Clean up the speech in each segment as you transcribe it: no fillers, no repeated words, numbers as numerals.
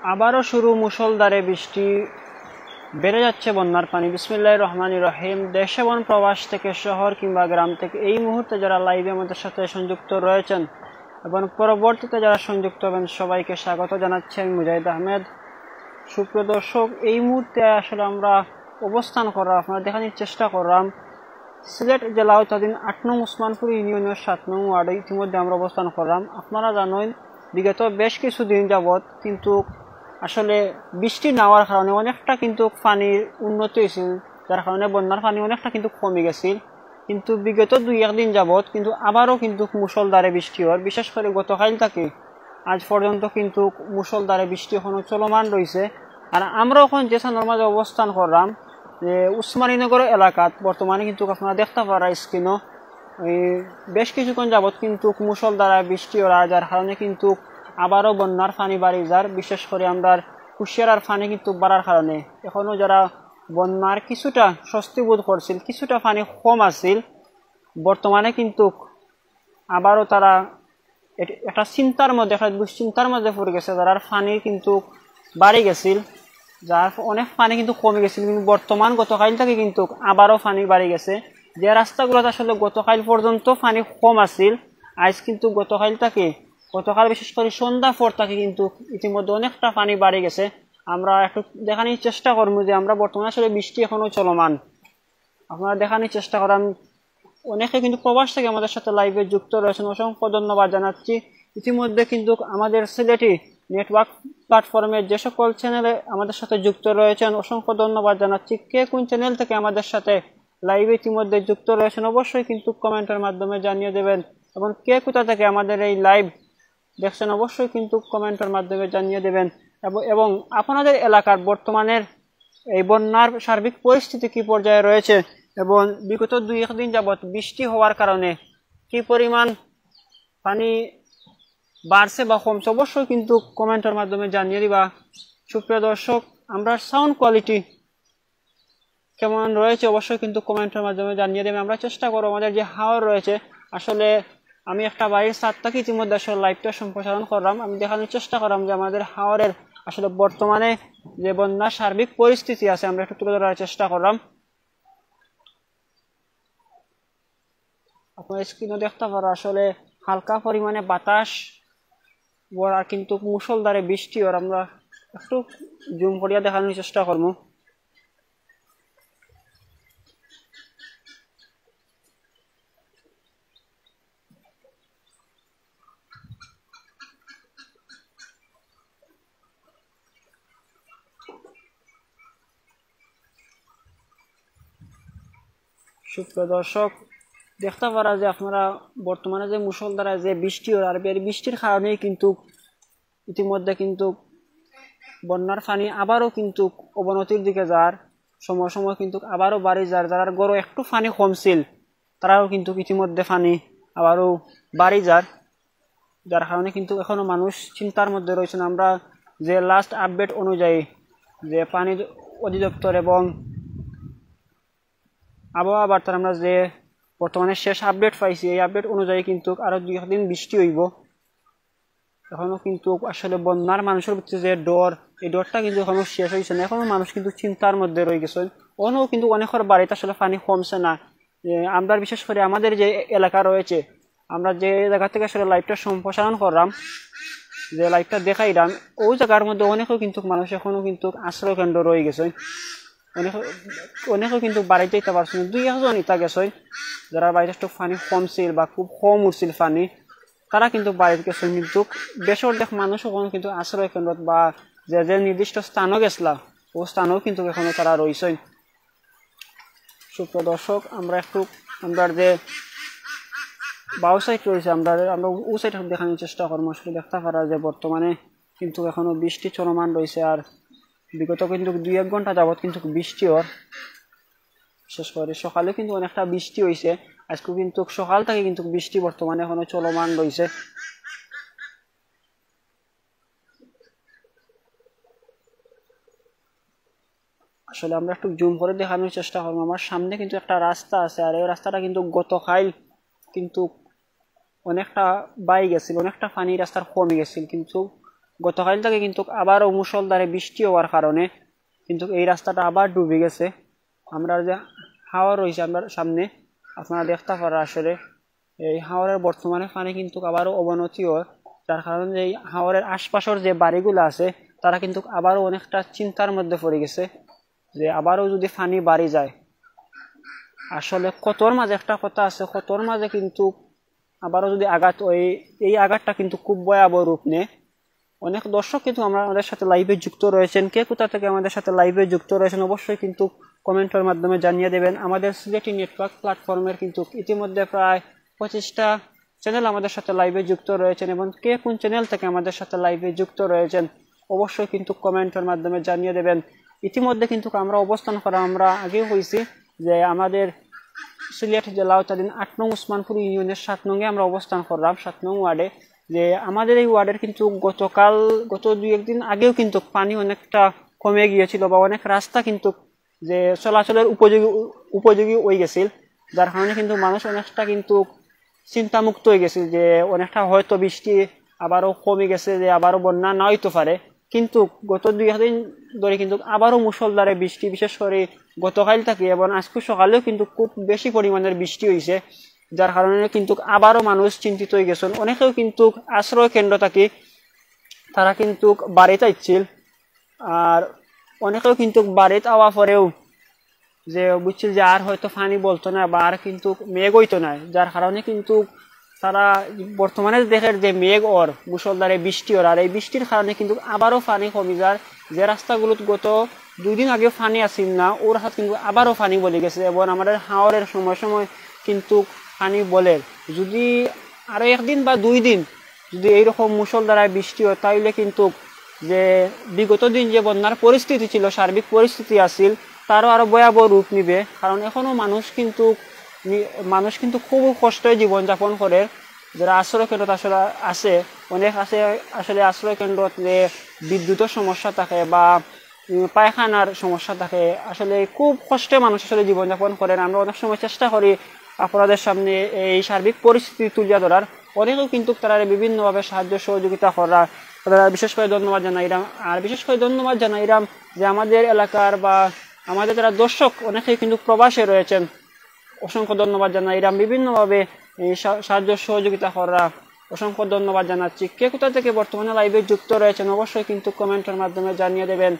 আবারও শুরু মুষলধারে বৃষ্টি, বেড়ে যাচ্ছে বন্যার পানি। বিসমিল্লাহির রহমানির রহিম। দেশ এবং প্রবাস থেকে, শহর কিংবা গ্রাম থেকে এই মুহূর্তে যারা লাইভে আমাদের সাথে সংযুক্ত রয়েছেন এবং পরবর্তীতে যারা সংযুক্ত হবেন সবাইকে স্বাগত জানাচ্ছি আমি মুজাহিদ আহমেদ। সুপ্রিয় দর্শক, এই মুহূর্তে আসলে আমরা অবস্থান করা আপনারা দেখানোর চেষ্টা করলাম সিলেট জেলা আওতাধীন ৮ নং উসমানপুর ইউনিয়নের ৭ নং ওয়ার্ডে ইতিমধ্যে আমরা অবস্থান করলাম। আপনারা জানেন বিগত বেশ কিছুদিন যাবৎ কিন্তু আসলে বৃষ্টি না হওয়ার কারণে অনেকটা কিন্তু পানির উন্নতি হয়েছিল, যার কারণে বন্যার পানি অনেকটা কিন্তু কমে গেছিল। কিন্তু বিগত ২-১ দিন যাবৎ কিন্তু আবারও কিন্তু মুষলধারে বৃষ্টি হয়, বিশেষ করে গতকাল থেকে আজ পর্যন্ত কিন্তু মুষলধারে বৃষ্টি এখনো চলমান রয়েছে। আর আমরা এখন যে স্থানের মাঝে অবস্থান করলাম যে উসমানীনগর এলাকাত, বর্তমানে কিন্তু আপনারা দেখতে পারা স্ক্রিনও বেশ কিছুক্ষণ যাবৎ কিন্তু মুষলধারে বৃষ্টি হয়, যার কারণে কিন্তু আবারও বন্যার পানি বাড়ি যার, বিশেষ করে আমরা কুশিয়ারার পানি কিন্তু বাড়ার কারণে এখনো যারা বন্যার কিছুটা স্বস্তি বোধ করছিল, কিছুটা পানি কম আছিল, বর্তমানে কিন্তু আবারও তারা একটা চিন্তার মধ্যে, একটা দুশ্চিন্তার মধ্যে পড়ে গেছে। যারা পানি কিন্তু বাড়ি গেছিল, যার অনেক পানি কিন্তু কমে গেছিল, কিন্তু বর্তমান গতকাল থেকে কিন্তু আবারও পানি বাড়ি গেছে। যে রাস্তাগুলোতে আসলে গতকাল পর্যন্ত পানি কম আছিল, আজ কিন্তু গতকাল বিশেষ করে সন্ধ্যা পর থেকে কিন্তু ইতিমধ্যে অনেকটা পানি বাড়ি গেছে। আমরা একটু দেখানোর চেষ্টা করবো যে আমরা বর্তমানে আসলে বৃষ্টি এখনো চলমান, আপনারা দেখানোর চেষ্টা করেন। অনেকে কিন্তু প্রবাস থেকে আমাদের সাথে লাইভে যুক্ত রয়েছেন, অসংখ্য ধন্যবাদ জানাচ্ছি। ইতিমধ্যে কিন্তু আমাদের সিলেটি নেটওয়ার্ক প্ল্যাটফর্মের যে সকল চ্যানেলে আমাদের সাথে যুক্ত রয়েছেন অসংখ্য ধন্যবাদ জানাচ্ছি। কে কোন চ্যানেল থেকে আমাদের সাথে লাইভে ইতিমধ্যে যুক্ত রয়েছেন অবশ্যই কিন্তু কমেন্টের মাধ্যমে জানিয়ে দেবেন, এবং কে কোথা থেকে আমাদের এই লাইভ দেখছেন অবশ্যই কিন্তু কমেন্টের মাধ্যমে জানিয়ে দেবেন। এবং আপনাদের এলাকার বর্তমানের এই বন্যার সার্বিক পরিস্থিতি কি পর্যায়ে রয়েছে এবং বিগত ২-১ দিন যাবৎ বৃষ্টি হওয়ার কারণে কি পরিমাণ পানি বাড়ছে বা কমছে অবশ্যই কিন্তু কমেন্টের মাধ্যমে জানিয়ে দিবা। সুপ্রিয় দর্শক, আমরা সাউন্ড কোয়ালিটি কেমন রয়েছে অবশ্যই কিন্তু কমেন্টের মাধ্যমে জানিয়ে দেবে। আমরা চেষ্টা করব আমাদের যে হাওয়ার রয়েছে, আসলে আমি একটা বাড়ির ছাদ থেকে ইতিমধ্যে আসলে লাইভটা সম্প্রসারণ করলাম, আমি দেখানোর চেষ্টা করলাম যে আমাদের হাওয়ারের আসলে বর্তমানে যে বন্যার সার্বিক পরিস্থিতি আছে আমরা একটু তুলে ধরার চেষ্টা করলাম। আপনার স্ক্রিনে দেখতে পারো আসলে হালকা পরিমাণে বাতাস আর কিন্তু মুষলধারে বৃষ্টি, আর আমরা একটু জুম করিয়া দেখানোর চেষ্টা করবো। সুপ্রিয় দর্শক, দেখতে পারা যে আপনারা বর্তমানে যে মুষলধারে যে বৃষ্টি হয়, আর বৃষ্টির কারণেই কিন্তু ইতিমধ্যে কিন্তু বন্যার পানি আবারও কিন্তু অবনতির দিকে যার, সময় সময় কিন্তু আবারও বাড়ি যার, যারা গড় একটু পানি কমছিল তারাও কিন্তু ইতিমধ্যে পানি আবারও বাড়ি যার, যার কারণে কিন্তু এখনো মানুষ চিন্তার মধ্যে রয়েছেন। আমরা যে লাস্ট আপডেট অনুযায়ী যে পানি অধিদপ্তর এবং আবহাওয়া বার্তার আমরা যে বর্তমানে শেষ আপডেট পাইছি, এই আপডেট অনুযায়ী কিন্তু আরো ২-১ দিন বৃষ্টি হইব। এখনো কিন্তু আসলে বন্যার মানুষের ভিতরে যে ডর, এই ডরটা কিন্তু এখনো শেষ হয়েছে না, এখনো মানুষ কিন্তু চিন্তার মধ্যে রয়ে গেছে। অন্য কিন্তু অনেকের বাড়িতে আসলে পানি কমছে না। আমরা বিশেষ করে আমাদের যে এলাকা রয়েছে, আমরা যে জায়গা থেকে আসলে লাইভটা সম্প্রসারণ করলাম, যে লাইভটা দেখাইলাম, ওই জায়গার মধ্যে অনেকেও কিন্তু মানুষ এখনো কিন্তু আশ্রয় কেন্দ্র রয়ে গেছে, অনেকেও কিন্তু বাড়িতে যেতে পারছে না। ২-১ জন ইতা গেছে যারা বাড়িতে একটু পানি কমছিল বা খুব কম উঠছিল পানি, তারা কিন্তু বাড়িতে গেছে। কিন্তু বেশিরভাগ মানুষ ওখানে কিন্তু আশ্রয় কেন্দ্র বা যে যে নির্দিষ্ট স্থানও গেছিলা ও স্থানেও কিন্তু এখনো তারা রয়েছে। সুপ্রিয় দর্শক, আমরা একটু আমরা যে বাউ সাইড রয়েছে আমরা ও সাইড দেখানোর চেষ্টা করবো। আসলে দেখতে পারা যে বর্তমানে কিন্তু এখনো বৃষ্টি চলমান রয়েছে, আর বিগত কিন্তু ২-১ ঘন্টা যাবৎ কিন্তু বৃষ্টি হওয়ার, বিশেষ করে সকালে কিন্তু অনেকটা বৃষ্টি হয়েছে, আজকে কিন্তু সকাল থেকে কিন্তু বৃষ্টি বর্তমানে এখনো চলমান রয়েছে। আসলে আমরা একটু জুম করে দেখানোর চেষ্টা করবো। আমার সামনে কিন্তু একটা রাস্তা আছে, আর এই রাস্তাটা কিন্তু গতকাল কিন্তু অনেকটা বাই গেছিল, অনেকটা পানি রাস্তার কমে গেছিল, কিন্তু গতকাল থেকে কিন্তু আবারও মুষলধারে বৃষ্টি হওয়ার কারণে কিন্তু এই রাস্তাটা আবার ডুবে গেছে। আমরা যে হাওর রয়েছে আমার সামনে আপনারা দেখতে পারা, আসলে এই হাওরের বর্তমানে পানি কিন্তু আবারও অবনতি হয়, যার কারণে এই হাওরের আশপাশের যে বাড়িগুলো আছে তারা কিন্তু আবারও অনেকটা চিন্তার মধ্যে পড়ে গেছে যে আবারও যদি পানি বাড়ি যায়। আসলে ক্ষতর মাঝে একটা কথা আছে, ক্ষতর মাঝে কিন্তু আবারও যদি আঘাত হয়, এই আঘাতটা কিন্তু খুব ভয়াবহ রূপ নেয়। অনেক দর্শক কিন্তু আমাদের সাথে লাইভে যুক্ত রয়েছেন, কে কোথা থেকে আমাদের সাথে লাইভে যুক্ত রয়েছেন অবশ্যই কিন্তু কমেন্টের মাধ্যমে জানিয়ে দেবেন। আমাদের সিলেটি নেটওয়ার্ক প্ল্যাটফর্মের কিন্তু ইতিমধ্যে প্রায় 25টা চ্যানেল আমাদের সাথে লাইভে যুক্ত রয়েছেন, এবং কে কোন চ্যানেল থেকে আমাদের সাথে লাইভে যুক্ত রয়েছেন অবশ্যই কিন্তু কমেন্টের মাধ্যমে জানিয়ে দেবেন। ইতিমধ্যে কিন্তু আমরা অবস্থান করা আমরা আগেও হয়েছি যে আমাদের সিলেট জেলা আওতাধীন 8 নং উসমানপুর ইউনিয়নের 7 নং এ আমরা অবস্থান করলাম, 7 নং ওয়ার্ডে। যে আমাদের এই ওয়ার্ডের কিন্তু গত 2-1 দিন আগেও কিন্তু পানি অনেকটা কমে গিয়েছিল, বা অনেক রাস্তা কিন্তু যে চলাচলের উপযোগী হয়ে গেছিল, যার কারণে কিন্তু মানুষ অনেকটা কিন্তু চিন্তামুক্ত হয়ে গেছিল যে অনেকটা হয়তো বৃষ্টি আবারও কমে গেছে, যে আবারও বন্যা না হইতে পারে। কিন্তু গত 2 দিন ধরে কিন্তু আবারও মুষলধারে বৃষ্টি, বিশেষ করে গতকাল থেকে এবং আজকে সকালেও কিন্তু খুব বেশি পরিমাণের বৃষ্টি হয়েছে, যার কারণে কিন্তু আবারও মানুষ চিন্তিত হয়ে গেছেন। অনেকেও কিন্তু আশ্রয় কেন্দ্র থেকে তারা কিন্তু বাড়িতে আসছিল, আর অনেকেও কিন্তু বাড়িতে আওয়া পরেও যে বুঝছিল যে আর হয়তো পানি বলতো না বা আর কিন্তু মেঘ হইতো না, যার কারণে কিন্তু তারা বর্তমানে দেখে যে মেঘ ওর মুষলধারে বৃষ্টি ওর, আর এই বৃষ্টির কারণে কিন্তু আবারও পানি কমে যায়। যে রাস্তাগুলো গত 2 দিন আগে পানি আসিল না, ওর হাত কিন্তু আবারও পানি বলে গেছে, এবং আমাদের হাওরের সময় সময় কিন্তু পানি বলে। যদি আরো 1 দিন বা 2 দিন যদি এইরকম মুষলধারায় বৃষ্টি হয়, তাইলে কিন্তু যে বিগত দিন যে বন্যার পরিস্থিতি ছিল, সার্বিক পরিস্থিতি আসিল, তারও আরো ভয়াবহ রূপ নিবে। কারণ এখনো মানুষ কিন্তু খুব কষ্টে জীবনযাপন করে। যারা আশ্রয় কেন্দ্র আসলে আছে, অনেক আছে আসলে আশ্রয় কেন্দ্র বিদ্যুতের সমস্যা থাকে বা পায়খানার সমস্যা থাকে, আসলে খুব কষ্টে মানুষ আসলে জীবনযাপন করেন। আমরা অনেক সময় চেষ্টা করি আপনাদের সামনে এই সার্বিক পরিস্থিতি তুলিয়া ধরার, অনেকেও কিন্তু তারা বিভিন্নভাবে সাহায্য সহযোগিতা করা, তারা বিশেষ করে ধন্যবাদ জানাইলাম। আর বিশেষ করে ধন্যবাদ জানাইলাম যে আমাদের এলাকার বা আমাদের যারা দর্শক অনেকেই কিন্তু প্রবাসে রয়েছেন, অসংখ্য ধন্যবাদ জানাইলাম। বিভিন্নভাবে সাহায্য সহযোগিতা করা অসংখ্য ধন্যবাদ জানাচ্ছি। কে কোথা থেকে বর্তমানে লাইভে যুক্ত রয়েছেন অবশ্যই কিন্তু কমেন্টের মাধ্যমে জানিয়ে দেবেন।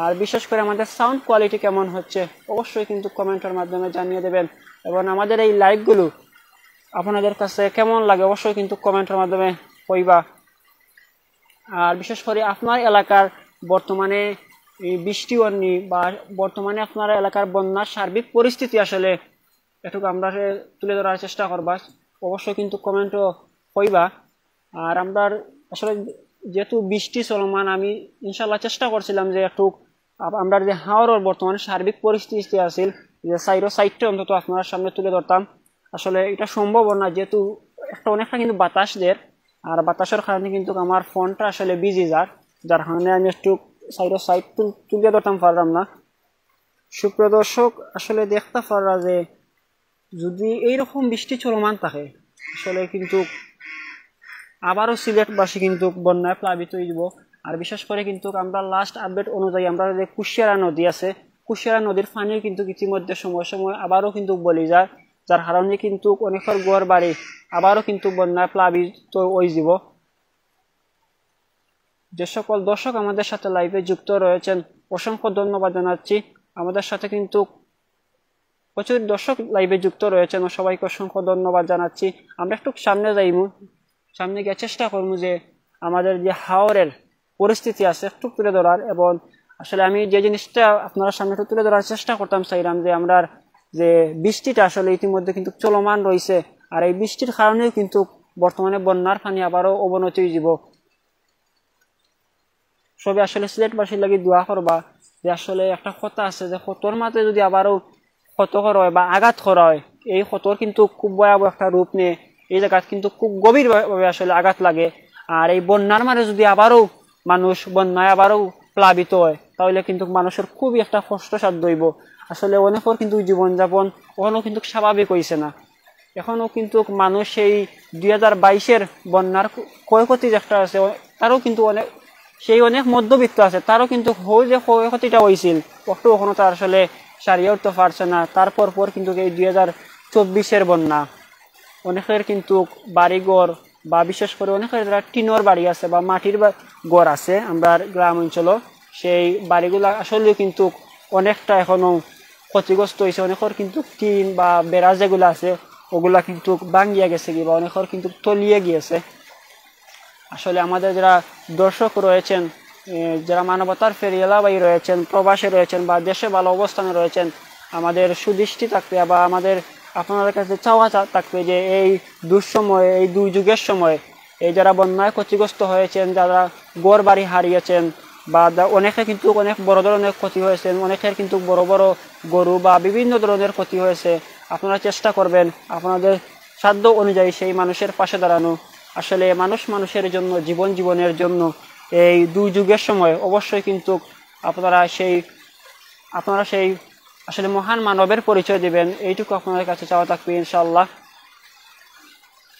আর বিশেষ করে আমাদের সাউন্ড কোয়ালিটি কেমন হচ্ছে অবশ্যই কিন্তু কমেন্টের মাধ্যমে জানিয়ে দেবেন, এবং আমাদের এই লাইভগুলো আপনাদের কাছে কেমন লাগে অবশ্যই কিন্তু কমেন্টের মাধ্যমে কইবা। আর বিশেষ করে আপনার এলাকার বর্তমানে বৃষ্টি অন্যি বা বর্তমানে আপনার এলাকার বন্যার সার্বিক পরিস্থিতি আসলে এটুকু আমরা তুলে ধরার চেষ্টা করবা, অবশ্যই কিন্তু কমেন্টও কইবা। আর আমরা আসলে যেহেতু বৃষ্টি চলমান, আমি ইনশাল্লাহ চেষ্টা করছিলাম যে একটু আমরা যে হাওরের বর্তমানে সার্বিক পরিস্থিতি আছিল যে সাইডটা অন্তত আপনার সামনে তুলে ধরতাম। আসলে এটা সম্ভব না, যেহেতু অনেকটা কিন্তু বাতাস দের, আর বাতাসের কারণে কিন্তু আমার ফোনটা আসলে বিজি যার কারণে আমি একটু সাইড তুলে ধরতাম পারলাম না। সুপ্রিয় দর্শক, আসলে দেখতে পারা যে যদি এইরকম বৃষ্টি চলমান থাকে আসলে কিন্তু আবারও সিলেটবাসী কিন্তু বন্যায় প্লাবিত হয়ে যাব। আর বিশেষ করে কিন্তু আমরা লাস্ট আপডেট অনুযায়ী আমরা যে কুশিয়ারা নদী আছে, কুশিয়ারা নদীর পানি কিন্তু ইতিমধ্যে সময় সময় আবারও কিন্তু বলি যায়, যার কারণে কিন্তু অনেকের ঘর বাড়ি আবারও কিন্তু বন্যায় প্লাবিত হয়ে যাব। যে সকল দর্শক আমাদের সাথে লাইভে যুক্ত রয়েছেন অসংখ্য ধন্যবাদ জানাচ্ছি। আমাদের সাথে কিন্তু প্রচুর দর্শক লাইভে যুক্ত রয়েছেন, সবাইকে অসংখ্য ধন্যবাদ জানাচ্ছি। আমরা একটু সামনে গিয়ে চেষ্টা করবো যে আমাদের যে হাওরের পরিস্থিতি আছে একটু তুলে ধরার, এবং আসলে আমি যে জিনিসটা আপনারা সামনে একটু তুলে ধরার চেষ্টা করতাম চাইলাম যে আমরা যে বৃষ্টিটা আসলে ইতিমধ্যে কিন্তু চলমান রয়েছে, আর এই বৃষ্টির কারণেও কিন্তু বর্তমানে বন্যার পানি আবারও অবনতি হয়ে যাব। সবে আসলে সিলেটবাসীর লাগি দোয়া করবা যে আসলে একটা কথা আছে যে ক্ষতর মাঝে যদি আবারও ক্ষত করা হয় বা আঘাত করা হয়, এই ক্ষতর কিন্তু খুব ভয়াবহ একটা রূপ নেয়, এই জায়গায় কিন্তু খুব গভীরভাবে আসলে আঘাত লাগে। আর এই বন্যার মাঝে যদি আবারও মানুষ বন্যায় আবারও প্লাবিত হয় তাহলে কিন্তু মানুষের খুবই একটা কষ্টসাধ্য হইব। আসলে অনেকের কিন্তু জীবনযাপন এখনো কিন্তু স্বাভাবিক হয়েছে না, এখনো কিন্তু মানুষ এই 2022-এর বন্যার ক্ষয়ক্ষতি যেটা আছে তারও কিন্তু সেই অনেক মধ্যবিত্ত আছে, তারও কিন্তু যে ক্ষয়ক্ষতিটা হয়েছিল একটু কখনো তার আসলে সারিয়ে উঠতে পারছে না। তারপর কিন্তু এই 2024-এর বন্যা অনেকের কিন্তু বাড়িঘর বা বিশেষ করে অনেকের যারা টিনের বাড়ি আছে বা মাটির ঘর আছে আমরা গ্রাম অঞ্চলে, সেই বাড়িগুলো আসলে কিন্তু অনেকটা এখনো ক্ষতিগ্রস্ত হয়েছে। অনেকের কিন্তু টিন বা বেড়া যেগুলো আছে ওগুলা কিন্তু ভাঙিয়া গেছে কি বা অনেকের কিন্তু তলিয়ে গিয়েছে। আসলে আমাদের যারা দর্শক রয়েছেন, যারা মানবতার ফেরিয়ালাবাহী রয়েছেন, প্রবাসে রয়েছেন বা দেশে ভালো অবস্থানে রয়েছেন, আমাদের সুদৃষ্টি থাকবে বা আমাদের আপনাদের কাছে চাওয়া থাকবে যে এই দুঃসময়ে, এই দুর্যোগের সময় এই যারা বন্যায় ক্ষতিগ্রস্ত হয়েছেন, যারা ঘর বাড়ি হারিয়েছেন বা অনেকে কিন্তু অনেক বড় ধরনের ক্ষতি হয়েছে, অনেকের কিন্তু বড় বড় গরু বা বিভিন্ন ধরনের ক্ষতি হয়েছে, আপনারা চেষ্টা করবেন আপনাদের সাধ্য অনুযায়ী সেই মানুষের পাশে দাঁড়ানো। আসলে মানুষের জন্য, জীবনের জন্য এই দুর্যোগের সময় অবশ্যই কিন্তু আপনারা সেই আসলে মহান মানবের পরিচয় দিবেন, এইটুকু আপনাদের কাছে চাওয়া থাকবে ইনশাআল্লাহ।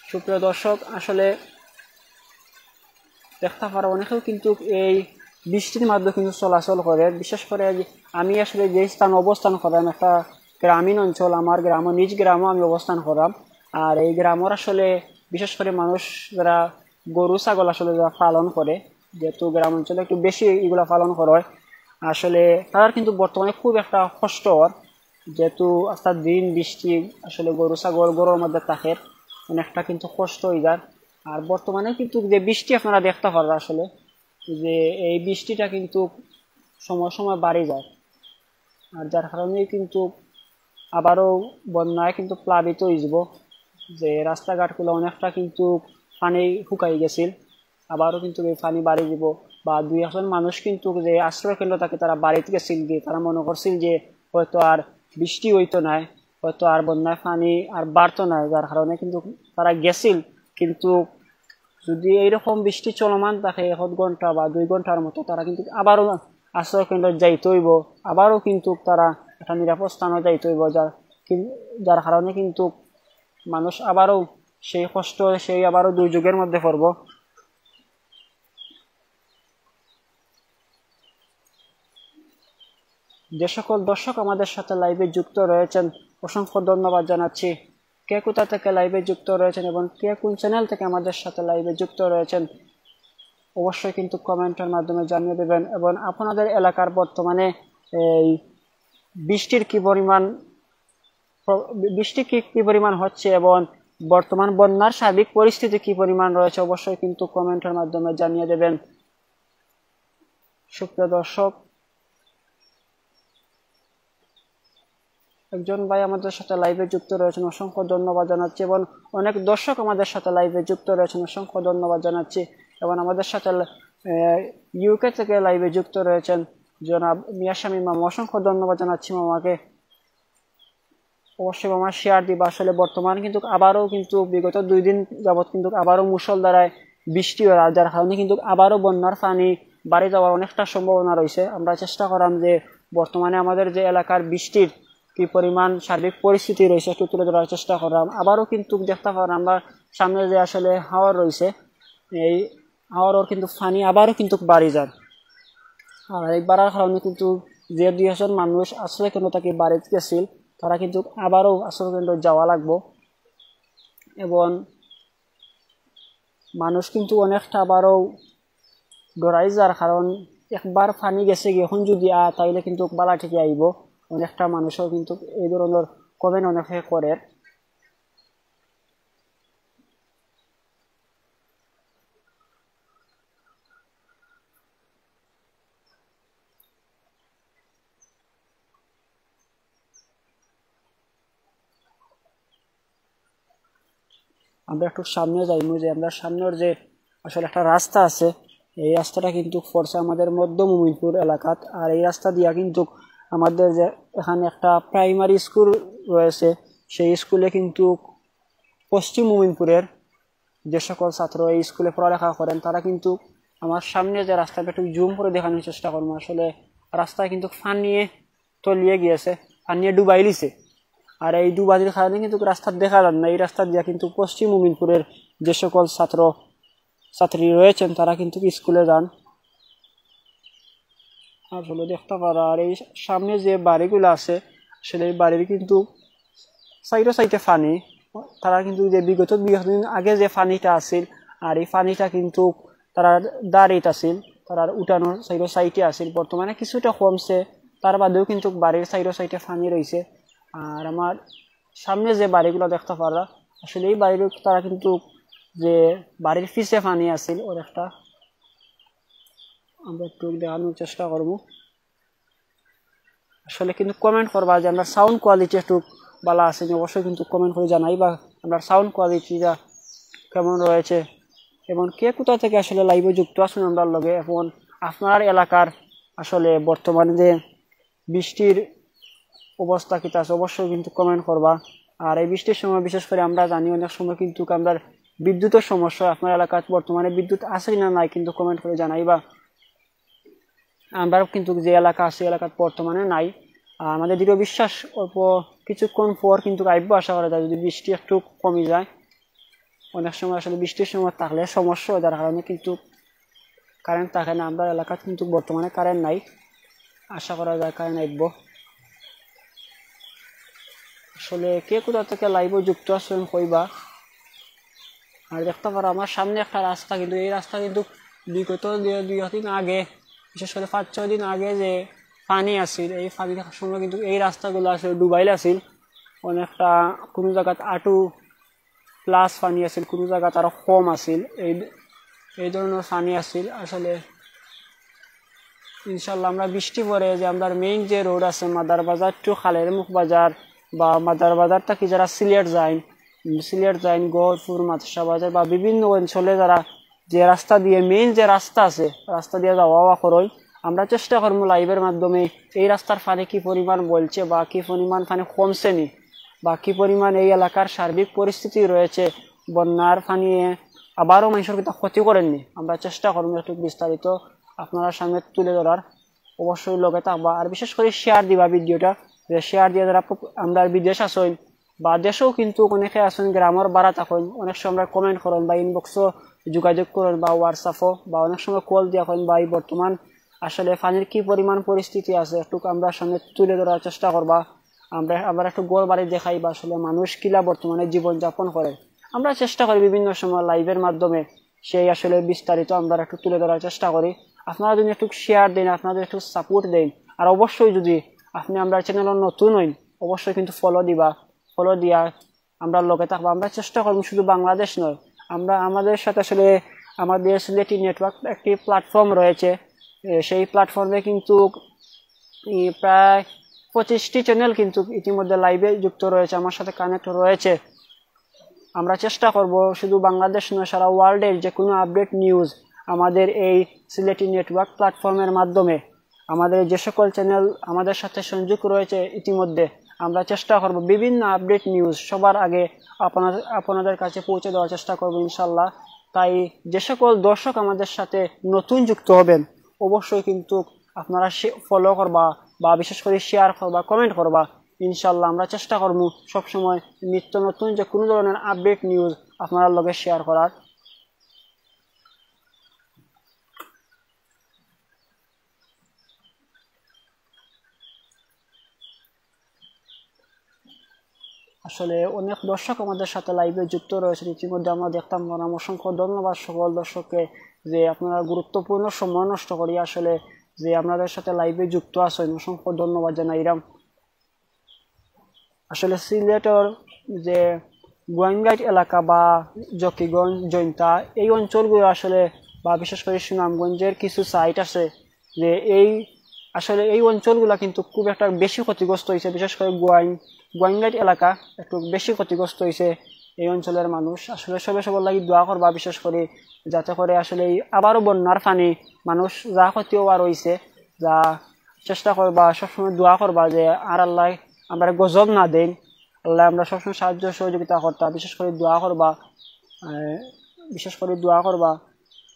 সুপ্রিয় দর্শক, আসলে দেখতে পারা অনেকেও কিন্তু এই বৃষ্টির মাধ্যমে কিন্তু চলাচল করে। বিশেষ করে আমি আসলে যে স্থানে অবস্থান করাম একটা গ্রামীণ অঞ্চল, আমার নিজ গ্রামও আমি অবস্থান করাম। আর এই গ্রামের আসলে বিশেষ করে মানুষ যারা গরু ছাগল আসলে যারা পালন করে, যেহেতু গ্রাম অঞ্চলে একটু বেশি এগুলা পালন করা হয়, আসলে তারা কিন্তু বর্তমানে খুব একটা কষ্ট হয়, যেহেতু আস্তে দিন বৃষ্টি আসলে গরু ছাগল গরুর মধ্যে থাকে, অনেকটা কিন্তু কষ্ট হয়ে যায়। আর বর্তমানে কিন্তু যে বৃষ্টি আপনারা দেখতে পারেন আসলে যে এই বৃষ্টিটা কিন্তু সময় সময় বাড়ে যায়, আর যার কারণে কিন্তু আবারও বন্যায় কিন্তু প্লাবিত হয়ে যাব, যে রাস্তাঘাটগুলো অনেকটা কিন্তু পানি শুকাই গেছিল, আবারও কিন্তু এই পানি বাড়ি যাব। বা 2-1 মানুষ কিন্তু যে আশ্রয় কেন্দ্র থাকে তারা বাড়িতে গেছিল গিয়ে তারা মনে করছিল যে হয়তো আর বৃষ্টি হইতো নাই, হয়তো আর বন্যায় পানি আর বাড়তো না, যার কারণে কিন্তু তারা গেছিল। কিন্তু যদি এইরকম বৃষ্টি চলমান থাকে 1 ঘন্টা বা 2 ঘন্টার মতো, তারা কিন্তু আবারও আশ্রয় কেন্দ্র যাইতে হইব, আবারও কিন্তু তারা একটা নিরাপদ স্থানে যাইতে হইব, যার কারণে কিন্তু মানুষ আবারও সেই কষ্ট, সেই আবারও দুর্যোগের মধ্যে পড়ব। যে সকল দর্শক আমাদের সাথে লাইভে যুক্ত রয়েছেন অসংখ্য ধন্যবাদ জানাচ্ছি। কে কোথা থেকে লাইভে যুক্ত রয়েছেন এবং কে কোন চ্যানেল থেকে আমাদের সাথে লাইভে যুক্ত রয়েছেন অবশ্যই কিন্তু কমেন্টের মাধ্যমে জানিয়ে দেবেন। এবং আপনাদের এলাকার বর্তমানে এই বৃষ্টি কি পরিমাণ হচ্ছে এবং বর্তমান বন্যার সার্বিক পরিস্থিতি কি পরিমাণ রয়েছে অবশ্যই কিন্তু কমেন্টের মাধ্যমে জানিয়ে দেবেন। সুপ্রিয় দর্শক, একজন ভাই আমাদের সাথে লাইভে যুক্ত রয়েছেন, অসংখ্য ধন্যবাদ জানাচ্ছি। এবং অনেক দর্শক আমাদের সাথে লাইভে যুক্ত রয়েছেন, অসংখ্য ধন্যবাদ জানাচ্ছি। এবং আমাদের সাথে ইউকে থেকে লাইভে যুক্ত রয়েছেন জনাব মিয়াস্বামী মামা, অসংখ্য ধন্যবাদ জানাচ্ছি মামাকে। অবশ্যই মামা শেয়ার দিবা। আসলে বর্তমানে কিন্তু আবারও কিন্তু বিগত 2 দিন যাবৎ কিন্তু আবারও মুষলধারায় বৃষ্টি হয়, যার কারণে কিন্তু আবারও বন্যার পানি বাড়ি যাওয়ার অনেকটা সম্ভাবনা রয়েছে। আমরা চেষ্টা করলাম যে বর্তমানে আমাদের যে এলাকার বৃষ্টির কি পরিমাণ সার্বিক পরিস্থিতি রয়েছে একটু তুলে ধরার চেষ্টা করলাম। আবারও কিন্তু দেখতে পারেন আমরা সামনে যে আসলে হাওর রয়েছে, এই হাওয়ার কিন্তু পানি আবারও কিন্তু বাড়ি যায়। আর এই বাড়ার কারণে কিন্তু যে 2-1 মানুষ আশ্রয় কেন্দ্র থেকে বাড়িতে গেছিল তারা কিন্তু আবারও আশ্রয় কেন্দ্র যাওয়া লাগবো। এবং মানুষ কিন্তু অনেকটা আবারও ডরাই যার কারণ একবার পানি গেছে গিয়ে এখন যদি তাইলে কিন্তু বালা থেকে আইব। অনেকটা মানুষও কিন্তু এই ধরনের কমেন্ট অনেকে করে। আমরা একটু সামনে যাইমু, যে আমরা সামনের যে আসলে একটা রাস্তা আছে, এই রাস্তাটা কিন্তু পড়ছে আমাদের মধ্য মুমিনপুর এলাকাত। আর এই রাস্তা দিয়া কিন্তু আমাদের যে এখানে একটা প্রাইমারি স্কুল রয়েছে, সেই স্কুলে কিন্তু পশ্চিম মুমিনপুরের যে সকল ছাত্র এই স্কুলে পড়ালেখা করেন তারা কিন্তু আমার সামনে যে রাস্তাটা একটু জুম করে দেখানোর চেষ্টা করবো। আসলে রাস্তায় কিন্তু পানিয়ে তলিয়ে গিয়েছে, পানিয়ে ডুবাই লিছে। আর এই ডুবাইয়ের কারণে কিন্তু রাস্তা দেখা যান না। এই রাস্তা দিয়ে কিন্তু পশ্চিম মুমিনপুরের যে সকল ছাত্রী রয়েছেন তারা কিন্তু স্কুলে যান। আসলে দেখতে পারা। আর এই সামনে যে বাড়িগুলো আছে আসলে এই বাড়ির কিন্তু সাইডে পানি, তারা কিন্তু যে বিগত দিন আগে যে পানিটা আছিল আর এই পানিটা কিন্তু তারা দাঁড়িয়ে আছিল, তারা উঠানোর সাইডে আছিল, বর্তমানে কিছুটা কমছে, তার বাদেও কিন্তু বাড়ির সাইডে পানি রয়েছে। আর আমার সামনে যে বাড়িগুলো দেখতে পারা আসলে এই বাড়ির তারা কিন্তু যে বাড়ির পিছে পানি আছিল ওর একটা আমরা একটু দেখানোর চেষ্টা করব। আসলে কিন্তু কমেন্ট করবা যে আমরা সাউন্ড কোয়ালিটি একটু ভালো আছে, অবশ্যই কিন্তু কমেন্ট করে জানাই বা আমরা সাউন্ড কোয়ালিটিটা কেমন রয়েছে এবং কে কোথা থেকে আসলে লাইভে যুক্ত আছেন আমরা লগে, এবং আপনার এলাকার আসলে বর্তমানে যে বৃষ্টির অবস্থা কিতা আছে অবশ্যই কিন্তু কমেন্ট করবা। আর এই বৃষ্টির সময় বিশেষ করে আমরা জানি অনেক সময় কিন্তু আমরা বিদ্যুতের সমস্যা, আপনার এলাকায় বর্তমানে বিদ্যুৎ আছে না নাই কিন্তু কমেন্ট করে জানাইবা। আমরা কিন্তু যে এলাকা আছে এলাকার বর্তমানে নাই, আমাদের দৃঢ় বিশ্বাস অল্প কিছুক্ষণ পর কিন্তু আইব আশা করা যায়, যদি বৃষ্টি একটু কমে যায়। অনেক সময় আসলে বৃষ্টির সময় থাকলে সমস্যা হয়, যার কারণে কিন্তু কারেন্ট থাকে না। আমরা এলাকায় কিন্তু বর্তমানে কারেন্ট নাই, আশা করা যায় কারেন্ট আইব। আসলে কে কোথা থেকে লাইভে যুক্ত আছেন কইবা। আর দেখতে পারো আমার সামনে একটা রাস্তা, কিন্তু এই রাস্তা কিন্তু বিগত 2 দিন আগে, বিশেষ করে 5-6 দিন আগে যে পানি আসছিল এই পানি দেখার সময় কিন্তু এই রাস্তাগুলো আসলে ডুবাইল আছিল অনেকটা, কোনো জায়গাত 8+ পানি আছিল, কোনো জায়গাত আরো কম আছিল, এই ধরনের পানি আছিল। আসলে ইনশাল্লাহ আমরা বৃষ্টি পরে যে আমরা মেইন যে রোড আছে মাদার বাজার টু খালের মুখ বাজার বা মাদার বাজার থেকে যারা সিলেট যায় গড়পুর মাদ্রাসা বাজার বা বিভিন্ন অঞ্চলে যারা যে রাস্তা দিয়ে মেইন যে রাস্তা আছে রাস্তা দিয়ে যাওয়া করই, আমরা চেষ্টা করবো লাইভের মাধ্যমে এই রাস্তার পানি কি পরিমাণ বলছে বা কি পরিমাণ পানি কমছে নি বা কি পরিমাণ এই এলাকার সার্বিক পরিস্থিতি রয়েছে, বন্যার পানি আবারও মানুষের কিন্তু ক্ষতি করেননি, আমরা চেষ্টা করবো একটু বিস্তারিত আপনারা সামনে তুলে ধরার। অবশ্যই লগে থাকবা আর বিশেষ করে শেয়ার দিবা ভিডিওটা, যে শেয়ার দিয়ে যারা আমরা বিদেশ আসেন বা দেশেও কিন্তু অনেকে আসেন গ্রামের বাড়া থাকেন, অনেক সময় আমরা কমেন্ট করেন বা ইনবক্সও যোগাযোগ করেন বা হোয়াটসঅ্যাপও বা অনেক সময় কল দিয়া করেন বা এই বর্তমান আসলে পানির কি পরিমাণ পরিস্থিতি আছে একটু আমরা সামনে তুলে ধরার চেষ্টা করবা। আমরা একটু গোল বাড়ি দেখাই বা আসলে মানুষ কিলা বর্তমানে জীবনযাপন করে, আমরা চেষ্টা করি বিভিন্ন সময় লাইভের মাধ্যমে সেই আসলে বিস্তারিত আমরা একটু তুলে ধরার চেষ্টা করি। আপনারা যদি একটু শেয়ার দেন, আপনাদের একটু সাপোর্ট দেন, আর অবশ্যই যদি আপনি আমরা চ্যানেলের নতুন হইন অবশ্যই কিন্তু ফলো দিয়া আমরা লগে থাকবো। আমরা চেষ্টা করবো শুধু বাংলাদেশ নয়, আমরা আমাদের সাথে আসলে আমাদের সিলেটি নেটওয়ার্ক একটি প্ল্যাটফর্ম রয়েছে, সেই প্ল্যাটফর্মে কিন্তু প্রায় 25টি চ্যানেল কিন্তু ইতিমধ্যে লাইভে যুক্ত রয়েছে, আমার সাথে কানেক্ট রয়েছে। আমরা চেষ্টা করব শুধু বাংলাদেশ নয় সারা ওয়ার্ল্ডের যে কোনো আপডেট নিউজ আমাদের এই সিলেটি নেটওয়ার্ক প্ল্যাটফর্মের মাধ্যমে আমাদের যে সকল চ্যানেল আমাদের সাথে সংযুক্ত রয়েছে ইতিমধ্যে আমরা চেষ্টা করব বিভিন্ন আপডেট নিউজ সবার আগে আপনাদের কাছে পৌঁছে দেওয়ার চেষ্টা করব ইনশাল্লাহ। তাই যে সকল দর্শক আমাদের সাথে নতুন যুক্ত হবেন অবশ্যই কিন্তু আপনারা ফলো করবা বা বিশেষ করে শেয়ার করবা, কমেন্ট করবা। ইনশাল্লাহ আমরা চেষ্টা করব সবসময় নিত্য নতুন যে কোনো ধরনের আপডেট নিউজ আপনার লগে শেয়ার করার। আসলে অনেক দর্শক আমাদের সাথে লাইভে যুক্ত রয়েছে ইতিমধ্যে আমরা দেখতাম। অসংখ্য ধন্যবাদ সকল দর্শককে যে আপনারা গুরুত্বপূর্ণ সময় নষ্ট করি আসলে যে আপনাদের সাথে লাইভে যুক্ত আছেন, অসংখ্য ধন্যবাদ জানাইলাম। আসলে সিলেটের যে গোয়াইনঘাট এলাকা বা জকিগঞ্জ জৈন্তা এই অঞ্চলগুলো আসলে বা বিশেষ করে সুনামগঞ্জের কিছু সাইট আছে যে আসলে এই অঞ্চলগুলো কিন্তু খুব একটা বেশি ক্ষতিগ্রস্ত হয়েছে, বিশেষ করে গোয়াইনঘাট এলাকা একটু বেশি ক্ষতিগ্রস্ত হয়েছে এই অঞ্চলের মানুষ। আসলে সবার লাগি দোয়া করবা বিশেষ করে যাতে করে আসলে আবারও বন্যার পানি মানুষ যা ক্ষতি হওয়া রয়েছে যা চেষ্টা করবা সবসময় দোয়া করবা যে আর আল্লাহ আমরা গজব না দেন, আল্লাহ আমরা সবসময় সাহায্য সহযোগিতা করতাম। বিশেষ করে দোয়া করবা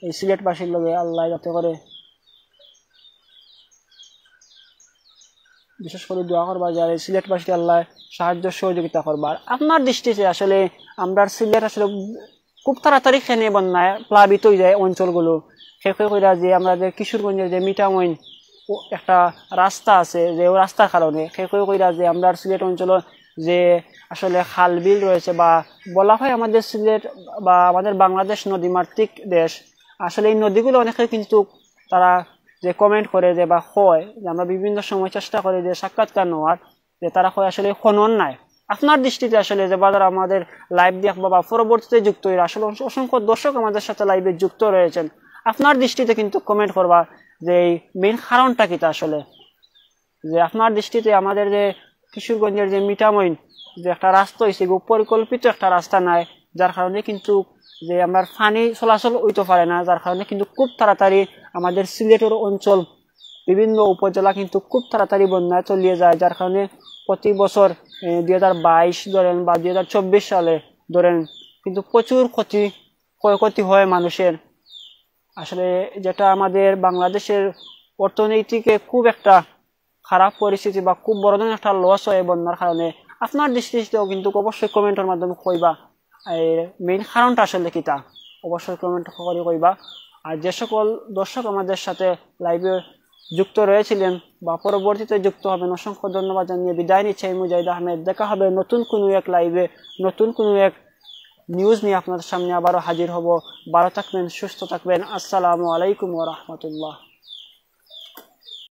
এই সিলেটবাসীর লগে আল্লাহ যাতে করে বিশেষ করে দোয়া করবা যারা সিলেটবাসী আল্লাহ সাহায্য সহযোগিতা করবা। আপনার দৃষ্টিতে আসলে আমরা সিলেট আসলে খুব তাড়াতাড়ি খেনে বন্যায় প্লাবিত হয়ে যায় অঞ্চলগুলো, খেয়ে যে আমাদের কিশোরগঞ্জের যে মিঠামইন একটা রাস্তা আছে, যে রাস্তার কারণে কেউ কইরা যে আমরা সিলেট অঞ্চল যে আসলে খাল বিল রয়েছে, বা বলা হয় আমাদের সিলেট বা আমাদের বাংলাদেশ নদীমাতৃক দেশ, আসলে এই নদীগুলো অনেকে কিন্তু তারা যে কমেন্ট করে যে বা হয় যে আমরা বিভিন্ন সময় চেষ্টা করি যে সাক্ষাৎকার নেওয়ার, যে তারা হয় আসলে খনন নাই। আপনার দৃষ্টিতে আসলে যে বাজার আমাদের লাইভ দেখবো বা পরবর্তীতে যুক্ত হয়ে আসলে অসংখ্য দর্শক আমাদের সাথে লাইভে যুক্ত রয়েছেন, আপনার দৃষ্টিতে কিন্তু কমেন্ট করবা যে এই মেইন কারণটা কি আসলে, যে আপনার দৃষ্টিতে আমাদের যে কিশোরগঞ্জের যে মিঠামইন যে একটা রাস্তা হয়েছে, পরিকল্পিত একটা রাস্তা নাই, যার কারণে কিন্তু যে আমরা পানি চলাচল হইতে পারে না, যার কারণে কিন্তু খুব তাড়াতাড়ি আমাদের সিলেটের অঞ্চল বিভিন্ন উপজেলা কিন্তু খুব তাড়াতাড়ি বন্যায় তলিয়ে যায়, যার কারণে প্রতি বছর 2022 ধরেন বা 2024 সালে ধরেন কিন্তু প্রচুর ক্ষয়ক্ষতি হয় মানুষের। আসলে যেটা আমাদের বাংলাদেশের অর্থনীতিকে খুব একটা খারাপ পরিস্থিতি বা খুব বড় ধরনের একটা লস হয় বন্যার কারণে। আপনার দৃষ্টিতেও কিন্তু অবশ্যই কমেন্টের মাধ্যমে কইবা মেইন কারণটা আসলে কিটা, অবশ্যই কমেন্ট করে কইবা। আর যে সকল দর্শক আমাদের সাথে লাইভে যুক্ত রয়েছিলেন বা পরবর্তীতে যুক্ত হবেন, অসংখ্য ধন্যবাদ জানিয়ে বিদায় নিচ্ছে মুজাহিদ আহমেদ। দেখা হবে নতুন কোনো এক লাইভে, নতুন কোনো এক নিউজ নিয়ে আপনাদের সামনে আবারও হাজির হব। ভালো থাকবেন, সুস্থ থাকবেন। আসসালামু আলাইকুম ওয়া রাহমাতুল্লাহ।